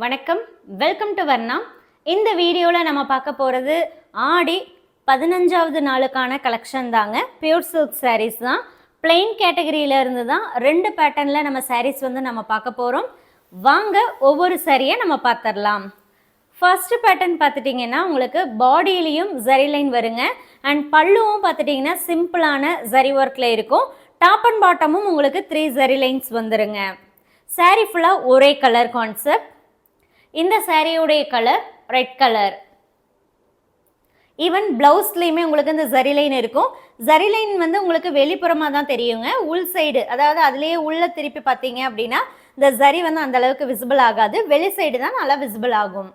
வணக்கம், welcome to Varna. இந்த வீடியோவில் நம்ம பார்க்க போகிறது ஆடி 15வது நாளுக்கான கலெக்ஷன் தாங்க. பியூர் சில்க் சாரீஸ் தான். பிளெயின் கேட்டகரியில இருந்து தான் 2 பேட்டர்னில் நம்ம சாரீஸ் நம்ம பார்க்க போகிறோம். வாங்க ஒவ்வொரு சாரியை நம்ம பார்த்துடலாம். ஃபர்ஸ்ட் பேட்டர்ன் பார்த்துட்டிங்கன்னா உங்களுக்கு பாடியிலையும் ஜரி லைன் வருங்க. அண்ட் பல்லுவும் பார்த்துட்டிங்கன்னா சிம்பிளான ஜரி ஒர்க்கில் இருக்கும். டாப் அண்ட் பாட்டமும் உங்களுக்கு 3 ஜரி லைன்ஸ் வந்துருங்க. சாரீ ஃபுல்லாக ஒரே கலர் கான்செப்ட். இந்த சாரியோடைய கலர் ரெட் கலர். ஈவன் பிளவுஸ்லையுமே உங்களுக்கு இந்த ஜரி லைன் இருக்கும். ஜரி லைன் உங்களுக்கு வெளிப்புறமாக தான் தெரியுங்க. உள் சைடு, அதாவது அதுலேயே உள்ள திருப்பி பார்த்தீங்க அப்படின்னா இந்த ஜரி அந்த அளவுக்கு விசிபிள் ஆகாது. வெளி சைடு தான் நல்லா விசிபிள் ஆகும்.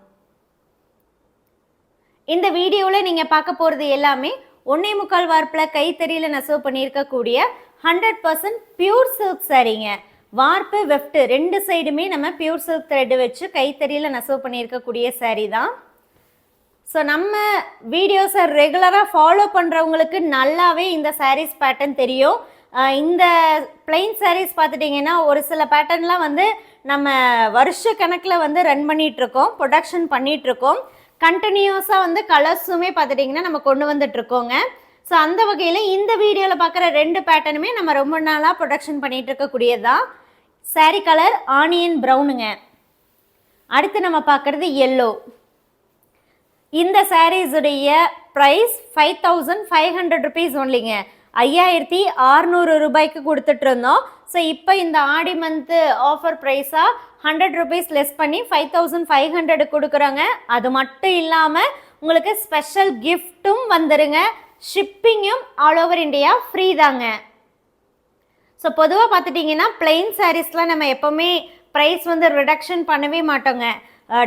இந்த வீடியோவில் நீங்கள் பார்க்க போகிறது எல்லாமே 1.25 வார்ப்பில் கைத்தறியில் நெசவு பண்ணியிருக்கக்கூடிய 100% பியூர் சில்க் சாரீங்க. வார்ப்பு வெஃப்ட் 2 சைடுமே நம்ம பியூர் சில்க் த்ரெட் வச்சு கைத்தறியில் நெசவு பண்ணியிருக்கக்கூடிய சாரீ தான். ஸோ நம்ம வீடியோஸை ரெகுலராக ஃபாலோ பண்ணுறவங்களுக்கு நல்லாவே இந்த சாரீஸ் பேட்டர்ன் தெரியும். இந்த பிளெயின் சாரீஸ் பார்த்துட்டிங்கன்னா ஒரு சில பேட்டர்ன்லாம் நம்ம வருஷ கணக்கில் ரன் பண்ணிகிட்ருக்கோம், ப்ரொடக்ஷன் பண்ணிகிட்ருக்கோம். கண்டினியூஸாக கலர்ஸுமே பார்த்துட்டிங்கன்னா நம்ம கொண்டு வந்துட்ருக்கோங்க. ஸோ அந்த வகையில் இந்த வீடியோவில் பார்க்குற 2 பேட்டர்னுமே நம்ம ரொம்ப நாளாக ப்ரொடக்ஷன் பண்ணிகிட்டு இருக்கக்கூடியது தான். சாரீ கலர் ஆனியன் ப்ரௌனுங்க. அடுத்து நம்ம பார்க்குறது எல்லோ. இந்த சாரீஸுடைய ப்ரைஸ் 5500 ருபீஸ் ஒன்லிங்க. 5600 ரூபாய்க்கு கொடுத்துட்டு இருந்தோம். ஸோ இப்போ இந்த ஆடி மந்த்து ஆஃபர் ப்ரைஸாக 100 ருபீஸ் லெஸ் பண்ணி 5500 கொடுக்குறாங்க. அது மட்டும் இல்லாமல் உங்களுக்கு ஸ்பெஷல் கிஃப்ட்டும் வந்துருங்க. ஷிப்பிங்கும் ஆல் ஓவர் இந்தியா ஃப்ரீ தாங்க. ஸோ பொதுவாக பார்த்துட்டிங்கன்னா பிளெயின் சாரீஸ்லாம் நம்ம எப்போவுமே ப்ரைஸ் ரிடக்ஷன் பண்ணவே மாட்டோங்க.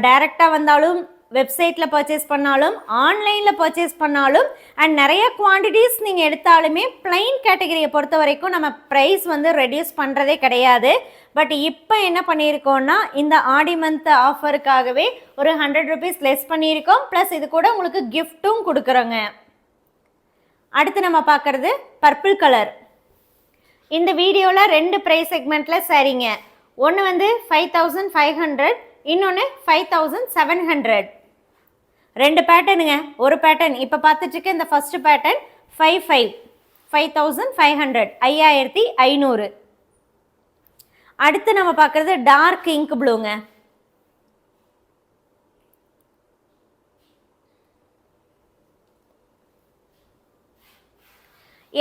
டைரெக்டாக வந்தாலும், வெப்சைட்டில் பர்ச்சேஸ் பண்ணாலும், ஆன்லைனில் பர்ச்சேஸ் பண்ணாலும், அண்ட் நிறைய குவான்டிட்டிஸ் நீங்கள் எடுத்தாலுமே பிளெயின் கேட்டகரியை பொறுத்த வரைக்கும் நம்ம ப்ரைஸ் ரெடியூஸ் பண்ணுறதே கிடையாது. பட் இப்போ என்ன பண்ணியிருக்கோன்னா இந்த ஆடி மந்த் ஆஃபருக்காகவே ஒரு 100 ருபீஸ் லெஸ் பண்ணியிருக்கோம். ப்ளஸ் இது கூட உங்களுக்கு கிஃப்ட்டும் கொடுக்குறோங்க. அடுத்து நம்ம பார்க்குறது பர்பிள் கலர். இந்த வீடியோவில் 2 ப்ரைஸ் செக்மெண்ட்டில் சாரீங்க. ஒன்று 5500, இன்னொன்று 5700. 2 பேட்டர்னுங்க. ஒரு பேட்டர்ன் இப்போ பார்த்துட்டுருக்க இந்த ஃபர்ஸ்ட் பேட்டர்ன் 5500 5500. அடுத்து நம்ம பார்க்குறது டார்க் இங்க் ப்ளூங்க.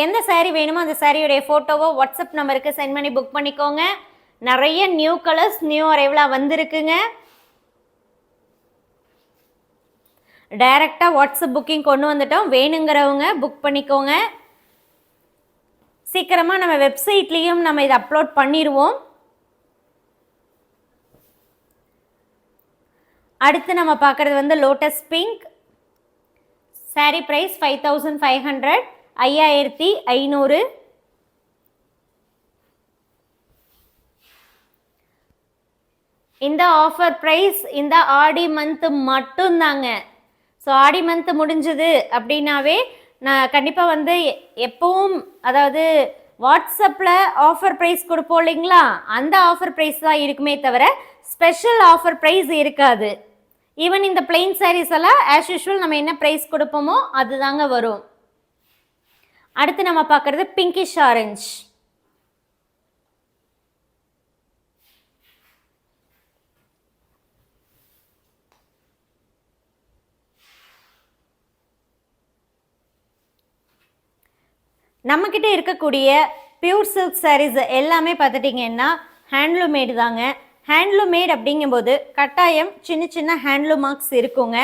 எந்த சாரீ வேணுமோ அந்த சாரியுடைய ஃபோட்டோவோ வாட்ஸ்அப் நம்பருக்கு சென்ட் பண்ணி புக் பண்ணிக்கோங்க. நிறைய நியூ கலர்ஸ் நியூ அரைவலாக வந்திருக்குங்க. டைரெக்டாக வாட்ஸ்அப் புக்கிங் கொண்டு வந்துட்டோம். வேணுங்கிறவங்க புக் பண்ணிக்கோங்க. சீக்கிரமாக நம்ம வெப்சைட்லேயும் நம்ம இதை அப்லோட் பண்ணிடுவோம். அடுத்து நம்ம பார்க்குறது லோட்டஸ் பிங்க். சாரீ ப்ரைஸ் 5500 5500. இந்த ஆஃபர் ப்ரைஸ் இந்த ஆடி மந்த் மட்டும்தாங்க. ஸோ ஆடி மந்த் முடிஞ்சது அப்படின்னாவே நான் கண்டிப்பாக எப்பவும், அதாவது வாட்ஸ்அப்பில் ஆஃபர் ப்ரைஸ் கொடுப்போம் இல்லைங்களா, அந்த ஆஃபர் ப்ரைஸ் தான் இருக்குமே தவிர ஸ்பெஷல் ஆஃபர் ப்ரைஸ் இருக்காது. ஈவன் இந்த பிளெயின் சாரீஸ் எல்லாம் ஆஸ் யூஷுவல் நம்ம என்ன ப்ரைஸ் கொடுப்போமோ அதுதாங்க வரும். அடுத்து நம்ம பார்க்குறது பிங்கிஷ் ஆரஞ்ச். நம்மக்கிட்ட இருக்கக்கூடிய பியூர் சில்க் சாரீஸ் எல்லாமே பார்த்துட்டிங்கன்னா ஹேண்ட்லூம் மேடு தாங்க. ஹேண்ட்லூம் மேட் அப்படிங்கும்போது கட்டாயம் சின்ன சின்ன ஹேண்ட்லூம் மார்க்ஸ் இருக்குங்க.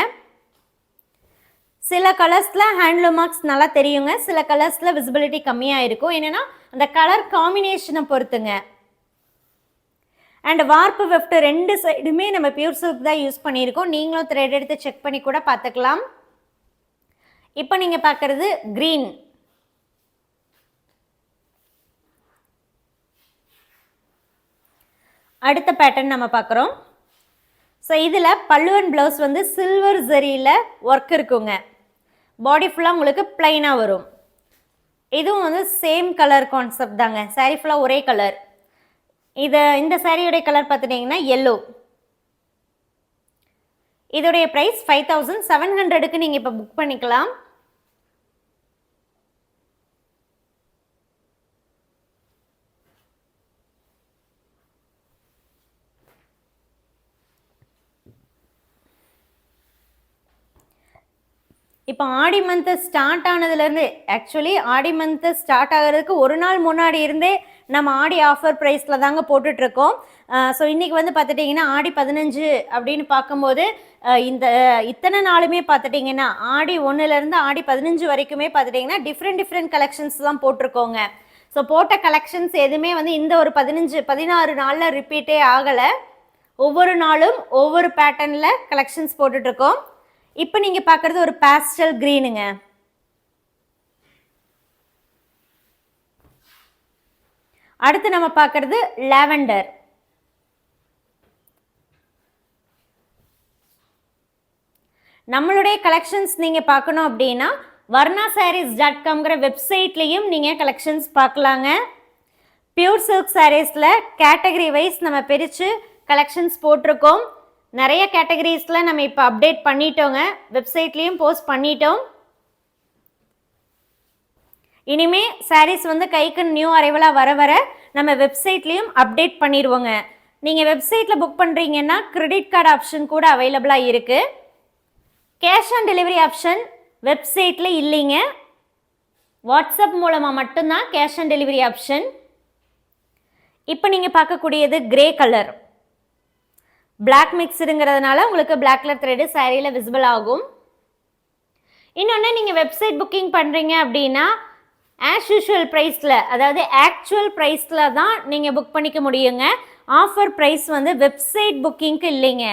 சில கலர்ஸில் ஹேண்ட்லூம் மார்க்ஸ் நல்லா தெரியுங்க. சில கலர்ஸில் விசிபிலிட்டி கம்மியாக இருக்கும். என்னென்னா அந்த கலர் காம்பினேஷனை பொறுத்துங்க. அண்ட் வார்ப்பு வெஃப்ட் 2 சைடுமே நம்ம பியூர் சில்க் தான் யூஸ் பண்ணியிருக்கோம். நீங்களும் த்ரெட் எடுத்து செக் பண்ணி கூட பார்த்துக்கலாம். இப்போ நீங்கள் பார்க்குறது க்ரீன். அடுத்த பேட்டர்ன் நம்ம பார்க்குறோம். ஸோ இதில் பல்லு அண்ட் ப்ளவுஸ் சில்வர் ஜரியில் ஒர்க் இருக்குங்க. பாடி ஃபுல்லாக உங்களுக்கு பிளைனாக வரும். இதுவும் சேம் கலர் கான்செப்ட் தாங்க. சாரீ ஃபுல்லாக ஒரே கலர். இந்த சாரியோடைய கலர் பார்த்துட்டிங்கன்னா எல்லோ. இதோடைய ப்ரைஸ் 5700க்கு நீங்கள் இப்போ புக் பண்ணிக்கலாம். இப்போ ஆடி மந்த்து ஸ்டார்ட் ஆனதுலேருந்து ஆக்சுவலி ஆடி மந்த்து ஸ்டார்ட் ஆகிறதுக்கு ஒரு நாள் முன்னாடி இருந்தே நம்ம ஆடி ஆஃபர் ப்ரைஸில் தாங்க போட்டுட்ருக்கோம். ஸோ இன்றைக்கி வந்து பார்த்துட்டிங்கன்னா ஆடி 15 அப்படின்னு பார்க்கும்போது இத்தனை நாளுமே பார்த்துட்டிங்கன்னா ஆடி 1லேருந்து ஆடி 15 வரைக்குமே பார்த்துட்டிங்கன்னா டிஃப்ரெண்ட் கலெக்ஷன்ஸ் தான் போட்டிருக்கோங்க. ஸோ போட்ட கலெக்ஷன்ஸ் எதுவுமே வந்து இந்த ஒரு 16 நாளில் ரிப்பீட்டே ஆகலை. ஒவ்வொரு நாளும் ஒவ்வொரு பேட்டர்னில் கலெக்ஷன்ஸ் போட்டுட்ருக்கோம். இப்போ நீங்கள் பார்க்குறது ஒரு பேஸ்டல் க்ரீனுங்க. அடுத்து நம்ம பார்க்குறது லாவெண்டர். நம்மளுடைய கலெக்ஷன்ஸ் நீங்கள் பார்க்கணும் அப்படின்னா varnasarees.comங்கிற வெப்சைட்லேயும் நீங்கள் கலெக்ஷன்ஸ் பார்க்கலாங்க. பியூர் சில்க் சாரீஸில் கேட்டகரி வைஸ் நம்ம பிரித்து கலெக்ஷன்ஸ் போட்டிருக்கோம். நிறைய கேட்டகரிஸில் நம்ம இப்போ அப்டேட் பண்ணிட்டோங்க. வெப்சைட்லேயும் போஸ்ட் பண்ணிட்டோம். இனிமே சாரீஸ் வந்து கைக்கு நியூ அரைவலாக வர நம்ம வெப்சைட்லேயும் அப்டேட் பண்ணிடுவோங்க. நீங்கள் வெப்சைட்டில் புக் பண்ணுறீங்கன்னா கிரெடிட் கார்டு ஆப்ஷன் கூட அவைலபிளாக இருக்குது. கேஷ் ஆன் டெலிவரி ஆப்ஷன் வெப்சைட்டில் இல்லைங்க. வாட்ஸ்அப் மூலமாக மட்டும்தான் கேஷ் ஆன் டெலிவரி ஆப்ஷன். இப்போ நீங்கள் பார்க்கக்கூடியது கிரே கலர். பிளாக் மிக்ஸுங்கிறதுனால உங்களுக்கு பிளாக் கலர் த்ரெட்டு சாரியில் விசிபிள் ஆகும். இன்னொன்று நீங்கள் வெப்சைட் புக்கிங் பண்ணுறீங்க அப்படின்னா ஆஸ் யூஷுவல் ப்ரைஸில், அதாவது ஆக்சுவல் ப்ரைஸில் தான் நீங்கள் புக் பண்ணிக்க முடியுங்க. ஆஃபர் ப்ரைஸ் வந்து வெப்சைட் புக்கிங்க்கு இல்லைங்க.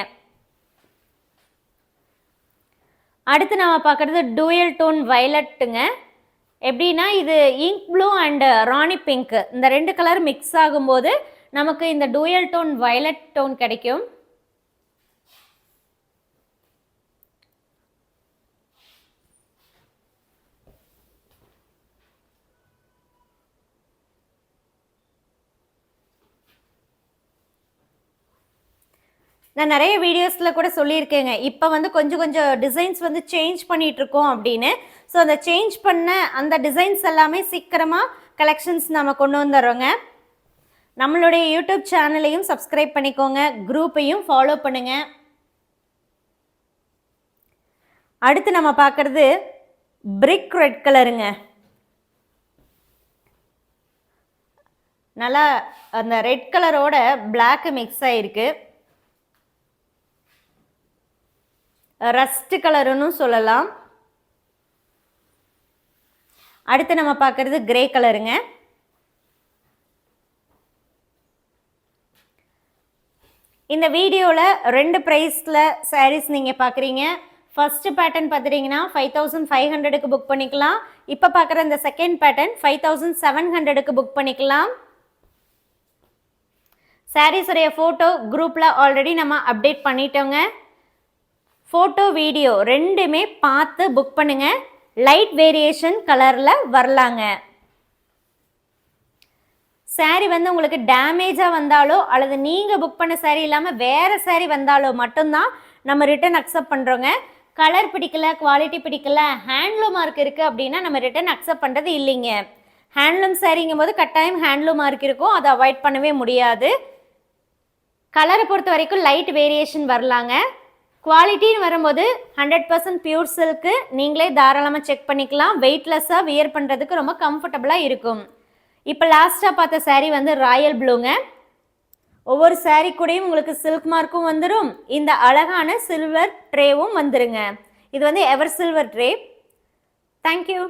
அடுத்து நம்ம பார்க்குறது டூயல் டோன் வயலட்டுங்க. எப்படின்னா இது ink blue and Rani pink இந்த 2 கலர் மிக்ஸ் ஆகும்போது நமக்கு இந்த டூயல் டோன் வயலட் டோன் கிடைக்கும். நான் நிறைய வீடியோஸில் கூட சொல்லியிருக்கேங்க, இப்போ வந்து கொஞ்சம் டிசைன்ஸ் வந்து சேஞ்ச் பண்ணிகிட்ருக்கோம் அப்படின்னு. ஸோ அந்த சேஞ்ச் பண்ண அந்த டிசைன்ஸ் எல்லாமே சீக்கிரமாக கலெக்ஷன்ஸ் நம்ம கொண்டு வந்துடுறோங்க. நம்மளுடைய யூடியூப் சேனலையும் சப்ஸ்கிரைப் பண்ணிக்கோங்க, குரூப்பையும் ஃபாலோ பண்ணுங்கள். அடுத்து நம்ம பார்க்குறது பிரிக் ரெட் கலருங்க. நல்லா அந்த ரெட் கலரோட பிளாக் மிக்ஸ் ஆகிருக்கு. ரஸ்ட் கலருன்னு சொல்லலாம். அடுத்து நம்ம பார்க்குறது கிரே கலருங்க. இந்த வீடியோவில் 2 ப்ரைஸில் சாரீஸ் நீங்கள் பார்க்குறீங்க. ஃபர்ஸ்ட் பேட்டர்ன் பார்த்துட்டிங்கன்னா 5500க்கு புக் பண்ணிக்கலாம். இப்போ பார்க்குற இந்த செகண்ட் பேட்டர்ன் 5700க்கு புக் பண்ணிக்கலாம். சாரீஸுடைய ஃபோட்டோ குரூப்பில் ஆல்ரெடி நம்ம அப்டேட் பண்ணிட்டோங்க. ஃபோட்டோ வீடியோ ரெண்டுமே பார்த்து புக் பண்ணுங்கள். லைட் வேரியேஷன் கலரில் வரலாங்க. சாரீ வந்து உங்களுக்கு டேமேஜாக வந்தாலோ அல்லது நீங்கள் புக் பண்ண சாரீ இல்லாமல் வேறு சாரீ வந்தாலோ மட்டும்தான் நம்ம ரிட்டன் அக்செப்ட் பண்ணுறோங்க. கலர் பிடிக்கல, குவாலிட்டி பிடிக்கல, ஹேண்ட்லூம் மார்க் இருக்குது அப்படின்னா நம்ம ரிட்டன் அக்செப்ட் பண்ணுறது இல்லைங்க. ஹேண்ட்லூம் சாரீங்கும் போது கட்டாயம் ஹேண்ட்லூம் மார்க் இருக்கும், அதை அவாய்ட் பண்ணவே முடியாது. கலரை பொறுத்த வரைக்கும் லைட் வேரியேஷன் வரலாங்க. குவாலிட்டின்னு வரும்போது 100% பியூர் சில்க்கு நீங்களே தாராளமாக செக் பண்ணிக்கலாம். வெயிட்லெஸ்ஸாக வியர் பண்ணுறதுக்கு ரொம்ப கம்ஃபர்டபுளாக இருக்கும். இப்போ லாஸ்ட்டாக பார்த்த சாரீ வந்து ராயல் ப்ளூங்க. ஒவ்வொரு சாரீ கூடயும் உங்களுக்கு சில்க் மார்க்கும் வந்துடும். இந்த அழகான சில்வர் ட்ரேவும் வந்துருங்க. இது வந்து எவர் சில்வர் ட்ரே. தேங்க்யூ.